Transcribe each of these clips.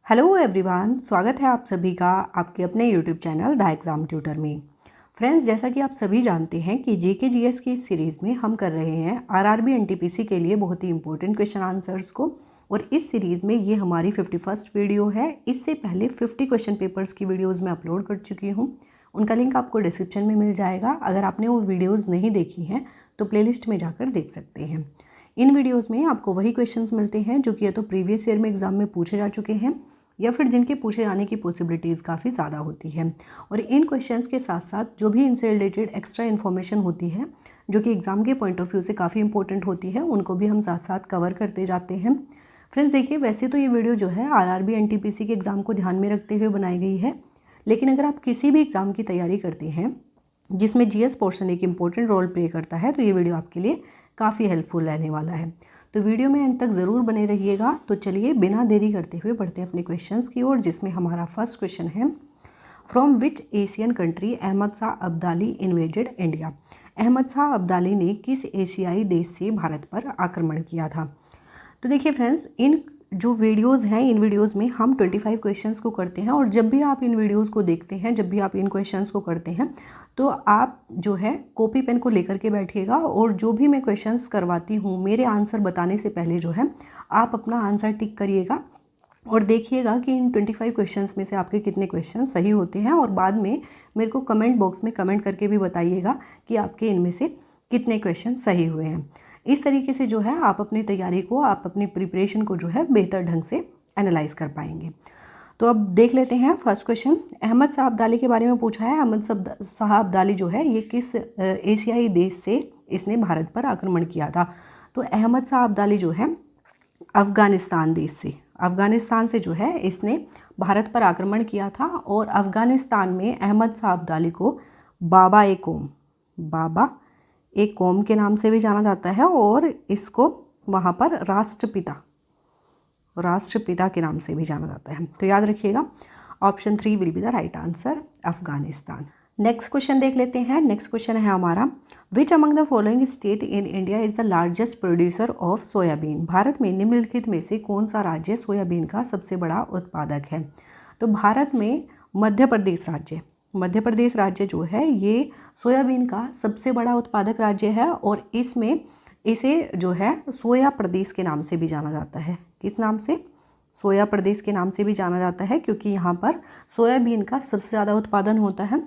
Hello everyone, स्वागत है आप सभी का आपके अपने YouTube channel the exam tutor में। फ्रेंड्स, जैसा कि आप सभी जानते हैं कि जीके जीएस की इस सीरीज़ में हम कर रहे हैं आरआरबी एनटीपीसी के लिए बहुत ही इंपॉर्टेंट क्वेश्चन आंसर्स को। और इस सीरीज़ में ये हमारी 51st वीडियो है। इससे पहले 50 क्वेश्चन पेपर्स की वीडियोज़ मैं अपलोड कर चुकी हूँ। उनका लिंक आपको डिस्क्रिप्शन में मिल जाएगा। अगर आपने वो वीडियोज़ नहीं देखी हैं तो प्लेलिस्ट में जाकर देख सकते हैं। इन वीडियोज़ में आपको वही क्वेश्चंस मिलते हैं जो कि या तो प्रीवियस ईयर में एग्ज़ाम में पूछे जा चुके हैं या फिर जिनके पूछे जाने की पॉसिबिलिटीज़ काफ़ी ज़्यादा होती है। और इन क्वेश्चंस के साथ साथ जो भी इनसे रिलेटेड एक्स्ट्रा इन्फॉर्मेशन होती है जो कि एग्ज़ाम के पॉइंट ऑफ व्यू से काफ़ी इंपॉर्टेंट होती है, उनको भी हम साथ साथ कवर करते जाते हैं। फ्रेंड्स देखिए, वैसे तो ये वीडियो जो है आरआरबी एनटीपीसी के एग्ज़ाम को ध्यान में रखते हुए बनाई गई है, लेकिन अगर आप किसी भी एग्ज़ाम की तैयारी करते हैं जिसमें जीएस पोर्शन एक इम्पॉर्टेंट रोल प्ले करता है तो ये वीडियो आपके लिए काफ़ी हेल्पफुल रहने वाला है। तो वीडियो में एंड तक ज़रूर बने रहिएगा। तो चलिए बिना देरी करते हुए बढ़ते हैं अपने क्वेश्चंस की ओर, जिसमें हमारा फर्स्ट क्वेश्चन है, from which Asian country Ahmad Shah Abdali invaded India. Ahmad Shah Abdali ने किस एशियाई देश से भारत पर आक्रमण किया था। तो देखिए फ्रेंड्स, इन जो वीडियोस हैं इन वीडियोस में हम 25 क्वेश्चंस को करते हैं। और जब भी आप इन वीडियोस को देखते हैं, जब भी आप इन क्वेश्चंस को करते हैं, तो आप जो है कॉपी पेन को लेकर के बैठिएगा। और जो भी मैं क्वेश्चंस करवाती हूँ, मेरे आंसर बताने से पहले जो है आप अपना आंसर टिक करिएगा और देखिएगा कि इन 25 क्वेश्चंस में से आपके कितने क्वेश्चन सही होते हैं। और बाद में मेरे को कमेंट बॉक्स में कमेंट करके भी बताइएगा कि आपके इनमें से कितने क्वेश्चन सही हुए हैं। इस तरीके से जो है आप अपनी तैयारी को, आप अपनी प्रिपरेशन को जो है बेहतर ढंग से एनालाइज कर पाएंगे। तो अब देख लेते हैं फर्स्ट क्वेश्चन। अहमद शाह अब्दाली के बारे में पूछा है। अहमद शाह अब्दाली जो है ये किस एशियाई देश से इसने भारत पर आक्रमण किया था। तो अहमद शाह अब्दाली जो है अफ़गानिस्तान देश से, अफ़गानिस्तान से जो है इसने भारत पर आक्रमण किया था। और अफ़गानिस्तान में अहमद शाह अब्दाली को बाबा ए कौम, बाबा एक कौम के नाम से भी जाना जाता है। और इसको वहाँ पर राष्ट्रपिता के नाम से भी जाना जाता है। तो याद रखिएगा, option 3 will be the right answer, Afghanistan. Next question देख लेते हैं। नेक्स्ट क्वेश्चन है हमारा, which among the following state in India is the largest producer of soybean. Bharat में निम्नलिखित में से कौन सा राज्य सोयाबीन का सबसे बड़ा उत्पादक है। तो भारत में मध्य प्रदेश राज्य जो है ये सोयाबीन का सबसे बड़ा उत्पादक राज्य है। और इसमें इसे जो है सोया प्रदेश के नाम से भी जाना जाता है। किस नाम से? सोया प्रदेश के नाम से भी जाना जाता है, क्योंकि यहाँ पर सोयाबीन का सबसे ज़्यादा उत्पादन होता है।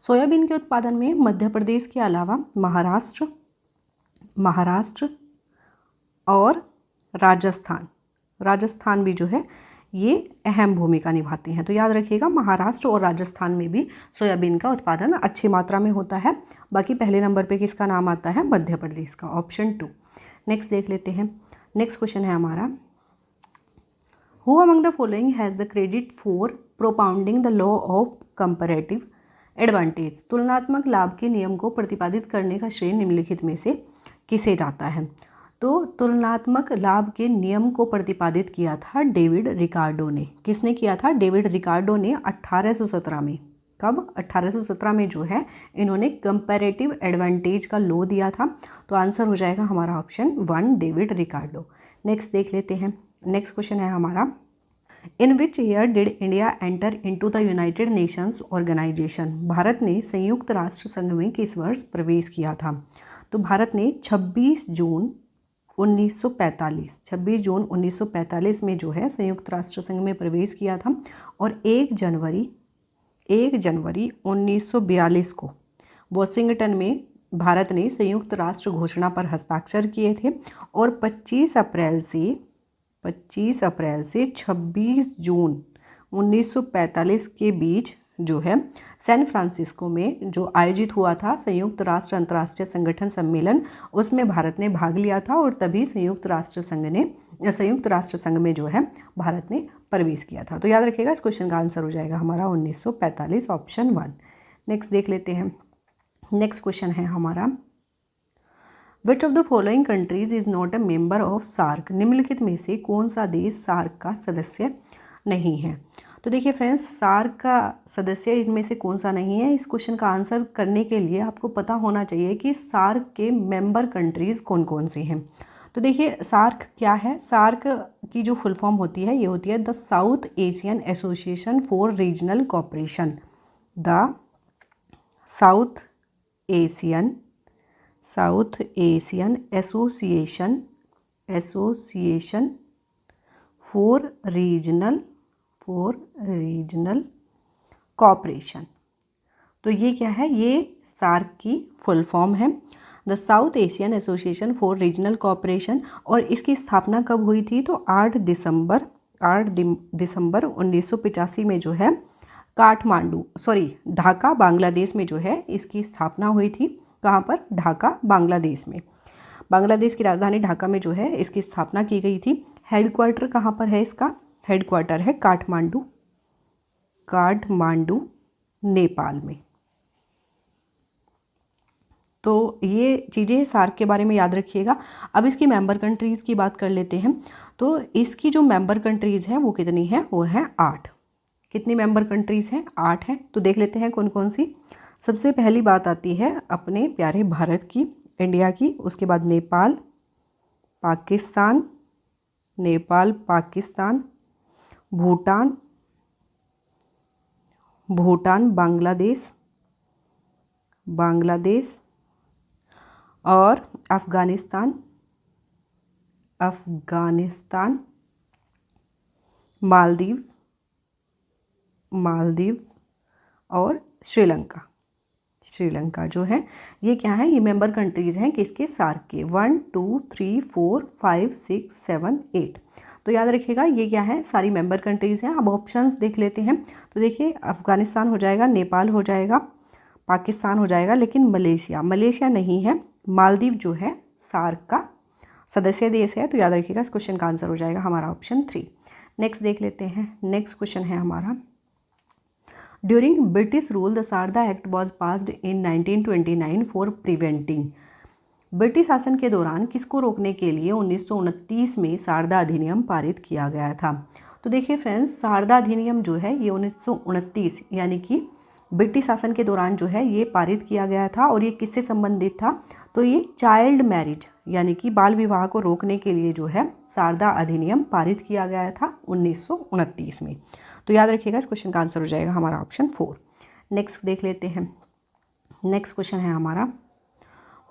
सोयाबीन के उत्पादन में मध्य प्रदेश के अलावा महाराष्ट्र और राजस्थान भी जो है ये अहम भूमिका निभाती हैं। तो याद रखिएगा, महाराष्ट्र और राजस्थान में भी सोयाबीन का उत्पादन अच्छी मात्रा में होता है। बाकी पहले नंबर पे किसका नाम आता है? मध्य प्रदेश का, ऑप्शन 2। नेक्स्ट देख लेते हैं। नेक्स्ट क्वेश्चन है हमारा, who among the following has the credit for propounding the law of comparative advantage. तुलनात्मक लाभ के नियम को प्रतिपादित करने का श्रेय निम्नलिखित में से किसे जाता है। तो तुलनात्मक लाभ के नियम को प्रतिपादित किया था डेविड रिकार्डो ने। किसने किया था? डेविड रिकार्डो ने 1817 में। कब? 1817 में जो है इन्होंने कंपैरेटिव एडवांटेज का लॉ दिया था। तो आंसर हो जाएगा हमारा ऑप्शन 1, डेविड रिकार्डो। नेक्स्ट देख लेते हैं। नेक्स्ट क्वेश्चन है हमारा, in which year did India enter into the United Nations Organisation. Bharat ने संयुक्त राष्ट्र संघ में किस वर्ष प्रवेश किया था। तो भारत ने 26 जून 1945 में जो है संयुक्त राष्ट्र संघ में प्रवेश किया था। और 1 जनवरी 1942 को वॉशिंगटन में भारत ने संयुक्त राष्ट्र घोषणा पर हस्ताक्षर किए थे। और 25 अप्रैल से 26 जून 1945 के बीच जो है सैन फ्रांसिस्को में जो आयोजित हुआ था संयुक्त राष्ट्र अंतर्राष्ट्रीय संगठन सम्मेलन, उसमें भारत ने भाग लिया था। और तभी संयुक्त राष्ट्र संघ में जो है भारत ने प्रवेश किया था। तो याद रखिएगा, इस क्वेश्चन का आंसर हो जाएगा हमारा 1945, ऑप्शन 1। नेक्स्ट देख लेते हैं। नेक्स्ट क्वेश्चन है हमारा, which of the following countries is not a member of SAARC. निम्नलिखित में से कौन सा देश सार्क का सदस्य नहीं है। तो देखिए फ्रेंड्स, सार्क का सदस्य इनमें से कौन सा नहीं है। इस क्वेश्चन का आंसर करने के लिए आपको पता होना चाहिए कि सार्क के मेंबर कंट्रीज़ कौन कौन से हैं। तो तो देखिए सार्क क्या है, सार्क की जो फुल फॉर्म होती है ये होती है the south Asian association for regional cooperation. The south Asian association for regional cooperation. तो ये क्या है, ये सार्क की फुल फॉर्म है, the south Asian association for regional cooperation. और इसकी स्थापना कब हुई थी, तो 8 दिसंबर 1985 में जो है ढाका बांग्लादेश में जो है इसकी स्थापना हुई थी। कहाँ पर, ढाका बांग्लादेश में। बांग्लादेश की राजधानी ढाका में जो है इसकी स्थापना की गई थी। हेडक्वार्टर कहाँ पर है इसका, हेडक्वार्टर है काठमांडू नेपाल में। तो ये चीज़ें सार्क के बारे में याद रखिएगा। अब इसकी मेंबर कंट्रीज़ की बात कर लेते हैं। तो इसकी जो मेंबर कंट्रीज़ हैं वो कितनी है, वो है 8। कितनी मेंबर कंट्रीज़ हैं, 8 हैं। तो देख लेते हैं कौन कौन सी। सबसे पहली बात आती है अपने प्यारे भारत की, इंडिया की। उसके बाद नेपाल, पाकिस्तान, भूटान, बांग्लादेश और अफ़गानिस्तान, मालदीव्स और श्रीलंका जो है ये क्या है, ये मेंबर कंट्रीज़ हैं किसके, सार्क के। 1 2 3 4 5 6 7 8। तो याद रखिएगा ये क्या है, सारी मेंबर कंट्रीज़ हैं। अब ऑप्शंस देख लेते हैं। तो देखिए अफ़गानिस्तान हो जाएगा, नेपाल हो जाएगा, पाकिस्तान हो जाएगा, लेकिन मलेशिया नहीं है। मालदीव जो है सार्क का सदस्य देश है। तो याद रखिएगा इस क्वेश्चन का आंसर हो जाएगा हमारा ऑप्शन 3। नेक्स्ट देख लेते हैं। नेक्स्ट क्वेश्चन है हमारा, during British rule the Sharda act was passed in 1929 for preventing. British शासन के दौरान किसको रोकने के लिए 1929 में शारदा अधिनियम पारित किया गया था। तो देखिए फ्रेंड्स, शारदा अधिनियम जो है ये 1929 यानी कि ब्रिटिश शासन के दौरान जो है ये पारित किया गया था। और ये किससे संबंधित था, तो ये चाइल्ड मैरिज यानी कि बाल विवाह को रोकने के लिए जो है शारदा अधिनियम पारित किया गया था 1929 में। तो याद रखिएगा इस क्वेश्चन का आंसर हो जाएगा हमारा ऑप्शन 4। नेक्स्ट देख लेते हैं। नेक्स्ट क्वेश्चन है हमारा,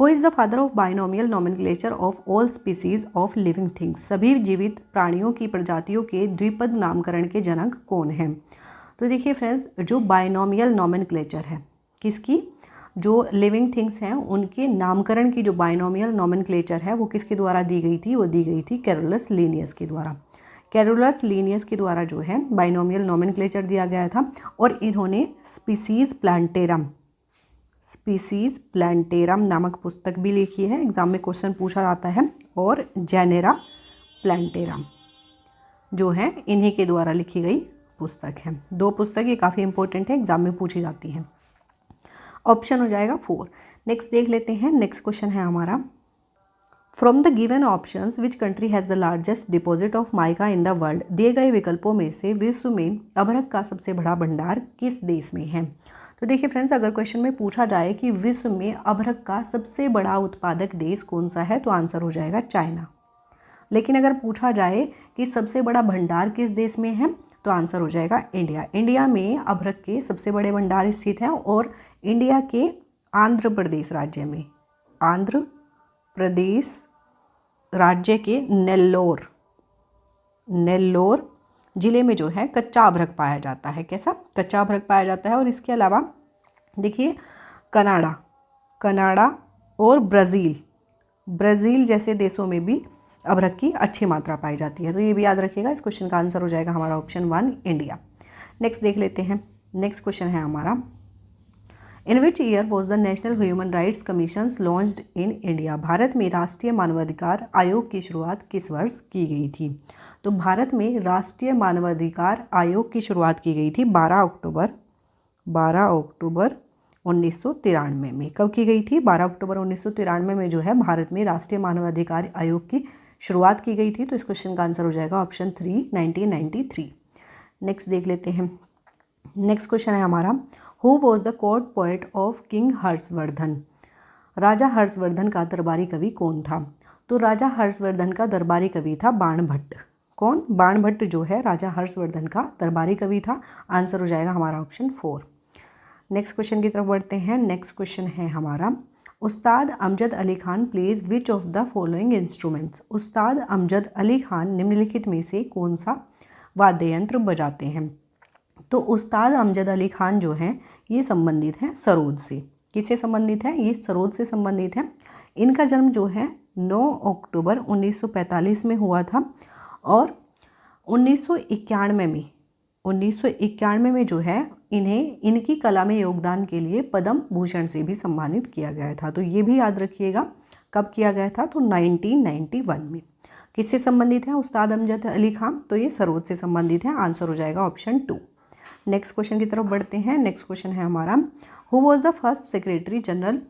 who is the father of binomial nomenclature of all species of living things. सभी जीवित प्राणियों की प्रजातियों के द्विपद नामकरण के जनक कौन हैं। तो देखिए फ्रेंड्स, जो बाइनोमियल नॉमेनक्लेचर है किसकी, जो लिविंग थिंग्स हैं उनके नामकरण की जो बाइनोमियल नॉमेनक्लेचर है वो किसके द्वारा दी गई थी, वो दी गई थी कैरोलस लीनियस के द्वारा। कैरोलस लीनियस के द्वारा जो है बाइनोमियल नॉमेनक्लेचर दिया गया था। और इन्होंने स्पीसीज प्लांटेरम नामक पुस्तक भी लिखी है, एग्जाम में क्वेश्चन पूछा जाता है। और जेनेरा प्लांटेरम जो है इन्हीं के द्वारा लिखी गई पुस्तक है। 2 पुस्तक ये काफ़ी इंपॉर्टेंट है, एग्जाम में पूछी जाती हैं। ऑप्शन हो जाएगा 4। नेक्स्ट देख लेते हैं। नेक्स्ट क्वेश्चन है हमारा, from the given options which country has the largest deposit of mica in the world. दिए गए विकल्पों में से विश्व में अभ्रक का सबसे बड़ा भंडार किस देश में है। तो देखिए फ्रेंड्स, अगर क्वेश्चन में पूछा जाए कि विश्व में अभ्रक का सबसे बड़ा उत्पादक देश कौन सा है, तो आंसर हो जाएगा चाइना। लेकिन अगर पूछा जाए कि सबसे बड़ा भंडार किस देश में है, तो आंसर हो जाएगा इंडिया। इंडिया में अभ्रक के सबसे बड़े भंडार स्थित हैं। और इंडिया के आंध्र प्रदेश राज्य के नेल्लोर जिले में जो है कच्चा अभ्रक पाया जाता है। कैसा, कच्चा अभ्रक पाया जाता है। और इसके अलावा देखिए कनाडा और ब्राज़ील जैसे देशों में भी अभ्रक की अच्छी मात्रा पाई जाती है। तो ये भी याद रखिएगा। इस क्वेश्चन का आंसर हो जाएगा हमारा ऑप्शन 1 इंडिया। नेक्स्ट देख लेते हैं। नेक्स्ट क्वेश्चन है हमारा, in which year was the National Human Rights Commission launched in India. Bharat में राष्ट्रीय मानवाधिकार आयोग की शुरुआत किस वर्ष की गई थी। तो भारत में राष्ट्रीय मानवाधिकार आयोग की शुरुआत की गई थी 12 अक्टूबर 1993 में। कब की गई थी, 12 अक्टूबर 1993 में जो है भारत में राष्ट्रीय मानवाधिकार आयोग की शुरुआत की गई थी। तो इस क्वेश्चन का आंसर हो जाएगा ऑप्शन 3 1993। नेक्स्ट देख लेते हैं। नेक्स्ट क्वेश्चन है हमारा, who was the court poet of king Harshavardhan. राजा हर्षवर्धन का दरबारी कवि कौन था। तो राजा हर्षवर्धन का दरबारी कवि था बाणभट्ट। कौन? बाणभट्ट जो है राजा हर्षवर्धन का दरबारी कवि था। आंसर हो जाएगा हमारा ऑप्शन 4। नेक्स्ट क्वेश्चन की तरफ बढ़ते हैं। नेक्स्ट क्वेश्चन है हमारा, Ustad Amjad Ali Khan plays which of the following instruments. Ustad Amjad Ali Khan निम्नलिखित में से कौन सा वाद्य यंत्र बजाते हैं? तो उस्ताद अमजद अली खान जो हैं ये संबंधित हैं सरोद से। किससे संबंधित है? ये सरोद से संबंधित है। इनका जन्म जो है 9 अक्टूबर 1945 में हुआ था और 1991 में जो है इन्हें इनकी कला में योगदान के लिए पद्म भूषण से भी सम्मानित किया गया था। तो ये भी याद रखिएगा कब किया गया था, तो 1991 में। किससे संबंधित है उस्ताद अमजद अली खान? तो ये सरोद से संबंधित है। आंसर हो जाएगा ऑप्शन 2। नेक्स्ट क्वेश्चन की तरफ बढ़ते हैं। नेक्स्ट क्वेश्चन है हमारा, who was the first secretary general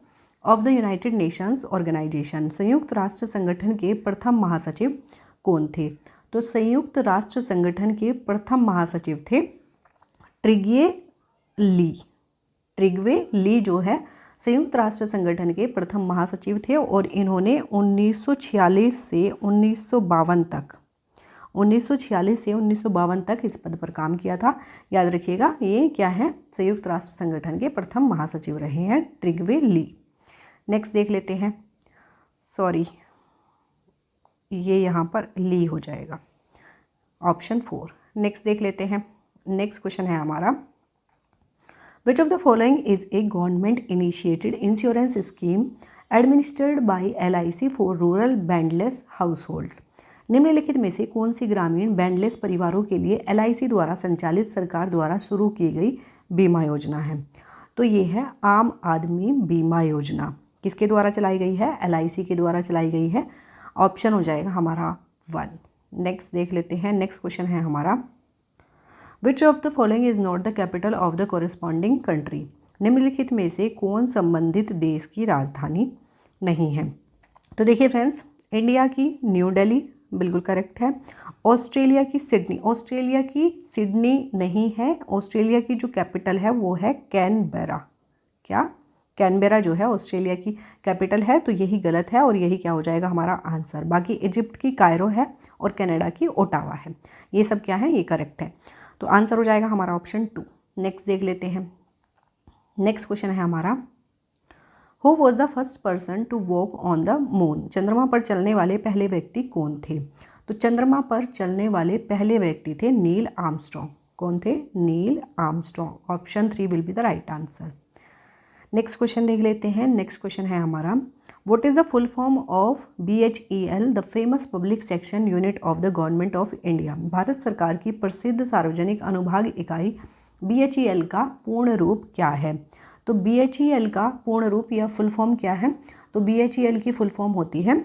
of the United Nations organization. संयुक्त राष्ट्र संगठन के प्रथम महासचिव कौन थे? तो संयुक्त राष्ट्र संगठन के प्रथम महासचिव थे ट्रिग्वे ली। ट्रिग्वे ली जो है संयुक्त राष्ट्र संगठन के प्रथम महासचिव थे और इन्होंने 1946 से 1952 तक इस पद पर काम किया था। याद रखिएगा ये क्या है, संयुक्त राष्ट्र संगठन के प्रथम महासचिव रहे हैं ट्रिग्वे ली। नेक्स्ट देख लेते हैं, सॉरी ये यहाँ पर ली हो जाएगा, ऑप्शन 4। नेक्स्ट देख लेते हैं। नेक्स्ट क्वेश्चन है हमारा, which of the following is a government initiated insurance scheme administered by LIC for rural landless households. निम्नलिखित में से कौन सी ग्रामीण बैंडलेस परिवारों के लिए LIC द्वारा संचालित सरकार द्वारा शुरू की गई बीमा योजना है? तो ये है आम आदमी बीमा योजना। किसके द्वारा चलाई गई है? LIC के द्वारा चलाई गई है। ऑप्शन हो जाएगा हमारा 1। नेक्स्ट देख लेते हैं। नेक्स्ट क्वेश्चन है हमारा, which of the following is not the capital of the corresponding country. निम्नलिखित में से कौन संबंधित देश की राजधानी नहीं है? तो देखिए फ्रेंड्स, इंडिया की न्यू दिल्ली बिल्कुल करेक्ट है। ऑस्ट्रेलिया की सिडनी नहीं है। ऑस्ट्रेलिया की जो कैपिटल है वो है कैनबेरा। क्या? कैनबेरा जो है ऑस्ट्रेलिया की कैपिटल है, तो यही गलत है और यही क्या हो जाएगा हमारा आंसर। बाकी इजिप्ट की कायरो है और कनाडा की ओटावा है। ये सब क्या है? ये करेक्ट है। तो आंसर हो जाएगा हमारा ऑप्शन 2। नेक्स्ट देख लेते हैं। नेक्स्ट क्वेश्चन है हमारा, who was the first person to walk on the moon. चंद्रमा पर चलने वाले पहले व्यक्ति कौन थे? तो चंद्रमा पर चलने वाले पहले व्यक्ति थे नील आर्मस्ट्रॉन्ग। कौन थे? Neil Armstrong. Option 3 will be the right answer. Next question देख लेते हैं। नेक्स्ट क्वेश्चन है हमारा, what is the full form of BHEL, the famous public section unit of the government of India. Bharat सरकार की प्रसिद्ध सार्वजनिक अनुभाग इकाई BHEL का पूर्ण रूप क्या है? तो BHEL का पूर्ण रूप या फुल फॉर्म क्या है? तो BHEL की फुल फॉर्म होती है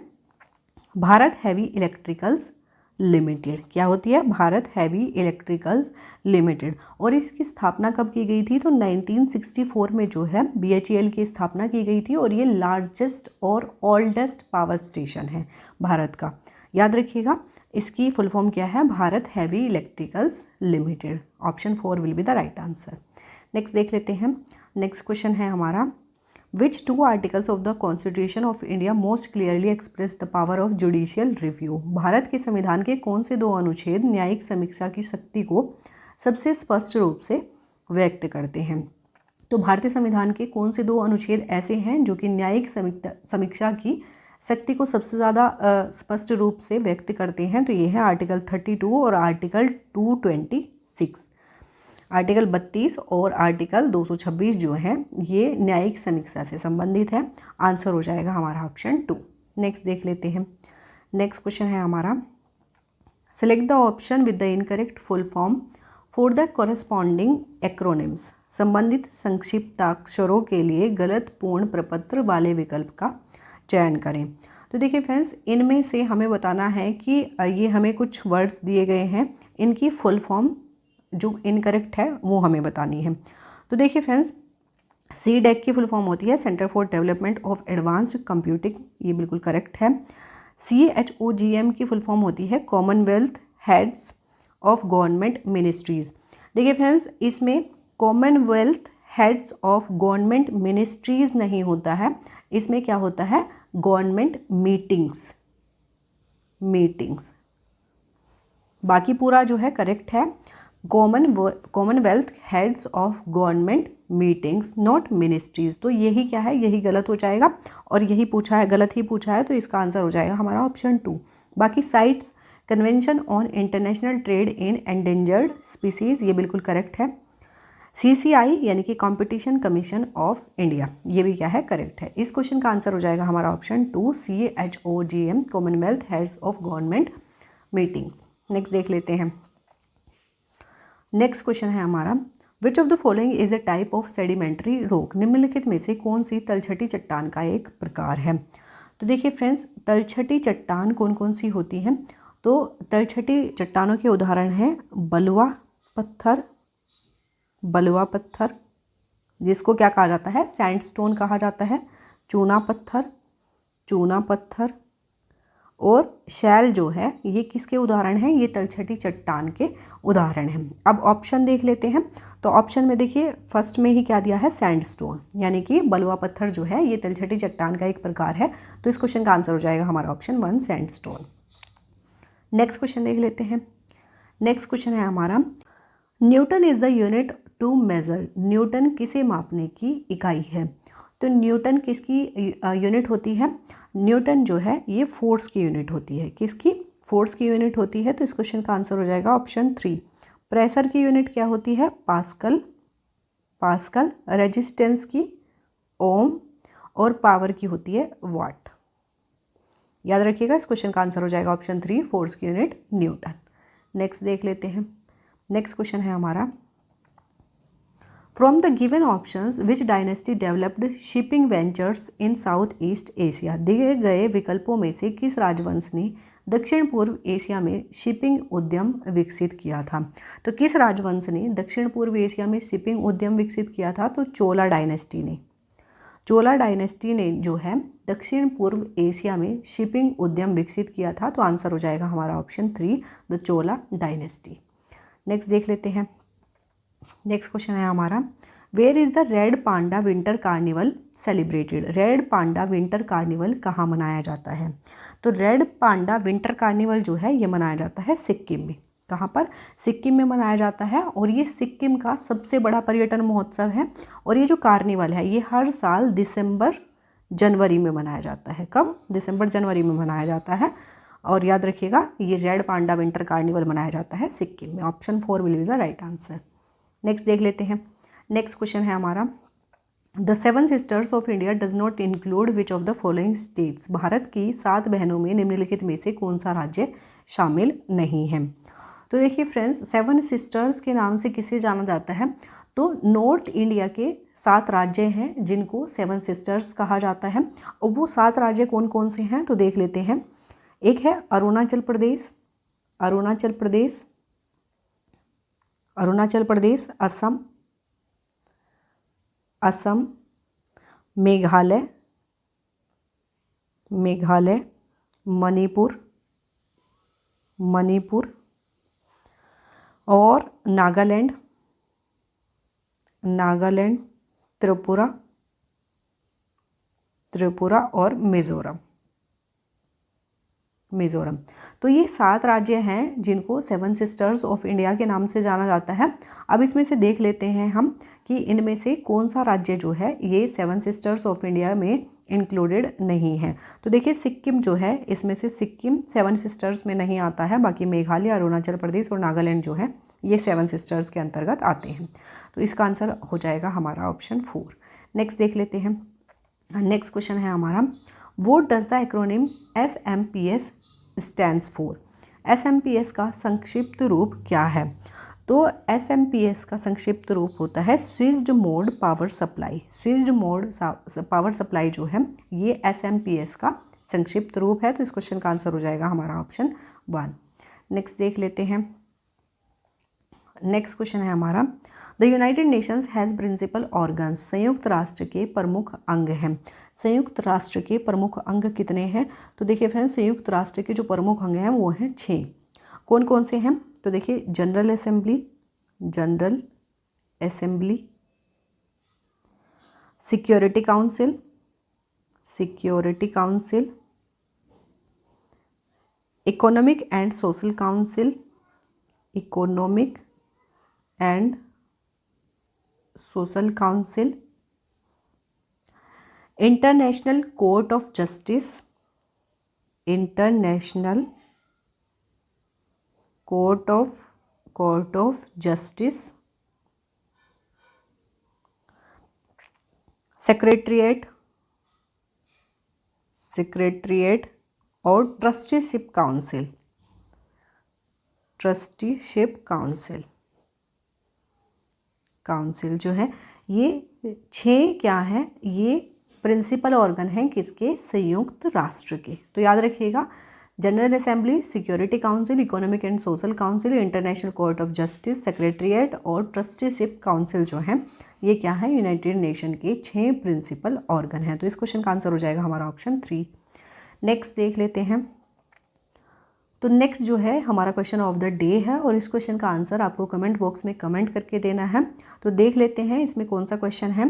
भारत हैवी इलेक्ट्रिकल्स लिमिटेड। क्या होती है? Bharat heavy electricals limited. और इसकी स्थापना कब की गई थी? तो 1964 में जो है BHEL की स्थापना की गई थी और ये लार्जेस्ट और ओल्डेस्ट पावर स्टेशन है भारत का। याद रखिएगा इसकी फुल फॉर्म क्या है? Bharat heavy electricals limited. Option 4 will be the right answer. Next देख लेते हैं। नेक्स्ट क्वेश्चन है हमारा, विच 2 articles of the constitution of India most clearly express the power of judicial review. Bharat के संविधान के कौन से 2 अनुच्छेद न्यायिक समीक्षा की शक्ति को सबसे स्पष्ट रूप से व्यक्त करते हैं? तो भारतीय संविधान के कौन से 2 अनुच्छेद ऐसे हैं जो कि न्यायिक समीक्षा की शक्ति को सबसे ज़्यादा स्पष्ट रूप से व्यक्त करते हैं? तो ये है आर्टिकल 32 और आर्टिकल 226। आर्टिकल 32 और आर्टिकल 226 जो हैं ये न्यायिक समीक्षा से संबंधित है। आंसर हो जाएगा हमारा ऑप्शन 2। नेक्स्ट देख लेते हैं। नेक्स्ट क्वेश्चन है हमारा, select the option with the incorrect full form for the corresponding acronyms. संबंधित संक्षिप्ताक्षरों के लिए गलत पूर्ण प्रपत्र वाले विकल्प का चयन करें। तो देखिए फ्रेंड्स, इनमें से हमें बताना है कि ये हमें कुछ वर्ड्स दिए गए हैं, इनकी फुल फॉर्म जो इनकरेक्ट है वो हमें बतानी है। तो देखिए फ्रेंड्स, CDEC की फुल फॉर्म होती है centre for development of advanced computing. ये बिल्कुल करेक्ट है। CHOGM की फुल फॉर्म होती है Commonwealth heads of government ministries. देखिए फ्रेंड्स, इसमें Commonwealth heads of government ministries नहीं होता है, इसमें क्या होता है? Government meetings. मीटिंग्स। बाकी पूरा जो है करेक्ट है। Commonwealth heads of government meetings not ministries. तो यही क्या है, यही गलत हो जाएगा और यही पूछा है, गलत ही पूछा है, तो इसका आंसर हो जाएगा हमारा ऑप्शन 2। बाकी sites convention on international trade in endangered species, ये बिल्कुल करेक्ट है। CCI यानी कि कंपटीशन कमीशन ऑफ इंडिया, ये भी क्या है, करेक्ट है। इस क्वेश्चन का आंसर हो जाएगा हमारा option 2 CHOGM Commonwealth heads of government meetings. Next देख लेते हैं। नेक्स्ट क्वेश्चन है हमारा, which of the following is a type of sedimentary rock. निम्नलिखित में से कौन सी तलछटी चट्टान का एक प्रकार है। तो देखिए फ्रेंड्स, तलछटी चट्टान कौन कौन सी होती हैं। तो तलछटी चट्टानों के उदाहरण हैं बलुआ पत्थर, बलुआ पत्थर जिसको क्या कहा जाता है, सैंडस्टोन कहा जाता है, चूना पत्थर, चूना पत्थर, और शैल जो है ये किसके उदाहरण हैं, ये तलछटी चट्टान के उदाहरण हैं। अब ऑप्शन देख लेते हैं। तो ऑप्शन में देखिए फर्स्ट में ही क्या दिया है, सैंडस्टोन, यानी कि बलुआ पत्थर जो है ये तलछटी चट्टान का एक प्रकार है। तो इस क्वेश्चन का आंसर हो जाएगा हमारा ऑप्शन 1 सैंडस्टोन। नेक्स्ट क्वेश्चन देख लेते हैं। नेक्स्ट क्वेश्चन है हमारा, newton is the unit to measure. Newton किसे मापने की इकाई है। तो न्यूटन किसकी यूनिट होती है, न्यूटन जो है ये फोर्स की यूनिट होती है। किसकी, फोर्स की यूनिट होती है। तो इस क्वेश्चन का आंसर हो जाएगा ऑप्शन 3। प्रेशर की यूनिट क्या होती है, पास्कल, पास्कल। रेजिस्टेंस की ओम, और पावर की होती है वाट। याद रखिएगा, इस क्वेश्चन का आंसर हो जाएगा ऑप्शन 3 फोर्स की यूनिट न्यूटन। नेक्स्ट देख लेते हैं। नेक्स्ट क्वेश्चन है हमारा, from the given options which dynasty developed shipping ventures in south east Asia. दिए गए विकल्पों में से किस राजवंश ने दक्षिण पूर्व एशिया में शिपिंग उद्यम विकसित किया था। तो किस राजवंश ने दक्षिण पूर्व एशिया में शिपिंग उद्यम विकसित किया था। तो चोला डायनेस्टी ने, चोला डायनेस्टी ने जो है दक्षिण पूर्व एशिया में शिपिंग उद्यम विकसित किया था। तो आंसर हो जाएगा हमारा option 3 the Chola dynasty. Next देख लेते हैं। नेक्स्ट क्वेश्चन है हमारा, where is the red panda winter carnival celebrated. Red panda winter carnival कहाँ मनाया जाता है। तो रेड पांडा विंटर कार्निवल जो है ये मनाया जाता है सिक्किम में। कहाँ पर, सिक्किम में मनाया जाता है। और ये सिक्किम का सबसे बड़ा पर्यटन महोत्सव है। और ये जो कार्निवल है ये हर साल दिसंबर जनवरी में मनाया जाता है। कब, दिसंबर जनवरी में मनाया जाता है। और याद रखिएगा ये रेड पांडा विंटर कार्निवल मनाया जाता है सिक्किम में। Option 4 will be the right answer. Next देख लेते हैं। नेक्स्ट क्वेश्चन है हमारा, the 7 sisters of India does not include which of the following states. Bharat की 7 बहनों में निम्नलिखित में से कौन सा राज्य शामिल नहीं है। तो देखिए फ्रेंड्स, 7 सिस्टर्स के नाम से किसे जाना जाता है। तो नॉर्थ इंडिया के 7 राज्य हैं जिनको 7 सिस्टर्स कहा जाता है। और वो 7 राज्य कौन कौन से हैं तो देख लेते हैं। एक है अरुणाचल प्रदेश, अरुणाचल प्रदेश, अरुणाचल प्रदेश, असम, असम, मेघालय, मेघालय, मणिपुर, मणिपुर, और नागालैंड, नागालैंड, त्रिपुरा, त्रिपुरा, और मिज़ोरम, मिज़ोरम। तो ये 7 राज्य हैं जिनको 7 सिस्टर्स ऑफ इंडिया के नाम से जाना जाता है। अब इसमें से देख लेते हैं हम कि इनमें से कौन सा राज्य जो है ये 7 सिस्टर्स ऑफ इंडिया में इंक्लूडेड नहीं है। तो देखिए सिक्किम जो है इसमें से सिक्किम 7 सिस्टर्स में नहीं आता है। बाकी मेघालय, अरुणाचल प्रदेश और नागालैंड जो है ये 7 सिस्टर्स के अंतर्गत आते हैं। तो इसका आंसर हो जाएगा हमारा ऑप्शन 4। नेक्स्ट देख लेते हैं। नेक्स्ट क्वेश्चन है हमारा, what does the acronym SMPS stands for. SMPS का संक्षिप्त रूप क्या है। तो SMPS का संक्षिप्त रूप होता है switched mode power supply. Switched mode power supply जो है ये SMPS का संक्षिप्त रूप है। तो इस क्वेश्चन का आंसर हो जाएगा हमारा ऑप्शन 1। नेक्स्ट देख लेते हैं। नेक्स्ट क्वेश्चन है हमारा, the United Nations has principal organs. संयुक्त राष्ट्र के प्रमुख अंग हैं। संयुक्त राष्ट्र के प्रमुख अंग कितने हैं। तो देखिए फ्रेंड्स, संयुक्त राष्ट्र के जो प्रमुख अंग हैं वो हैं 6। कौन कौन से हैं तो देखिए, general assembly, general assembly, security council, security council, economic and social council, economic and social council, international court of justice, international court of justice, secretariat और ट्रस्टीशिप काउंसिल जो है, ये 6 क्या है, ये प्रिंसिपल ऑर्गन हैं किसके, संयुक्त राष्ट्र के। तो याद रखिएगा, general assembly, security council, economic and social council, international court of justice, secretariat और ट्रस्टीशिप काउंसिल जो है, ये क्या है, यूनाइटेड नेशन के 6 प्रिंसिपल ऑर्गन हैं। तो इस क्वेश्चन का आंसर हो जाएगा हमारा ऑप्शन 3। नेक्स्ट देख लेते हैं। तो नेक्स्ट जो है हमारा क्वेश्चन ऑफ द डे है और इस क्वेश्चन का आंसर आपको कमेंट बॉक्स में कमेंट करके देना है। तो देख लेते हैं इसमें कौन सा क्वेश्चन है।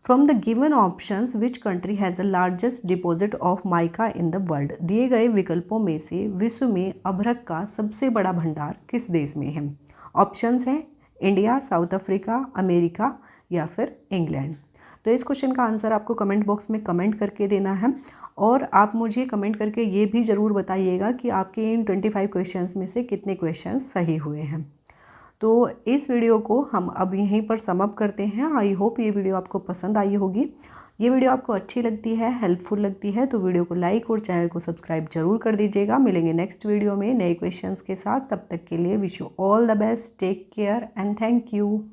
From the given options which country has the largest deposit of mica in the world. दिए गए विकल्पों में से विश्व में अभ्रक का सबसे बड़ा भंडार किस देश में है। ऑप्शंस हैं इंडिया, साउथ अफ्रीका, अमेरिका या फिर इंग्लैंड। तो इस क्वेश्चन का आंसर आपको कमेंट बॉक्स में कमेंट करके देना है और आप मुझे कमेंट करके ये भी ज़रूर बताइएगा कि आपके इन 25 क्वेश्चंस में से कितने क्वेश्चंस सही हुए हैं। तो इस वीडियो को हम अब यहीं पर समअप करते हैं। आई होप ये वीडियो आपको पसंद आई होगी। ये वीडियो आपको अच्छी लगती है, हेल्पफुल लगती है तो वीडियो को लाइक और चैनल को सब्सक्राइब जरूर कर दीजिएगा। मिलेंगे नेक्स्ट वीडियो में नए क्वेश्चंस के साथ। तब तक के लिए wish you all the best, take care and thank you.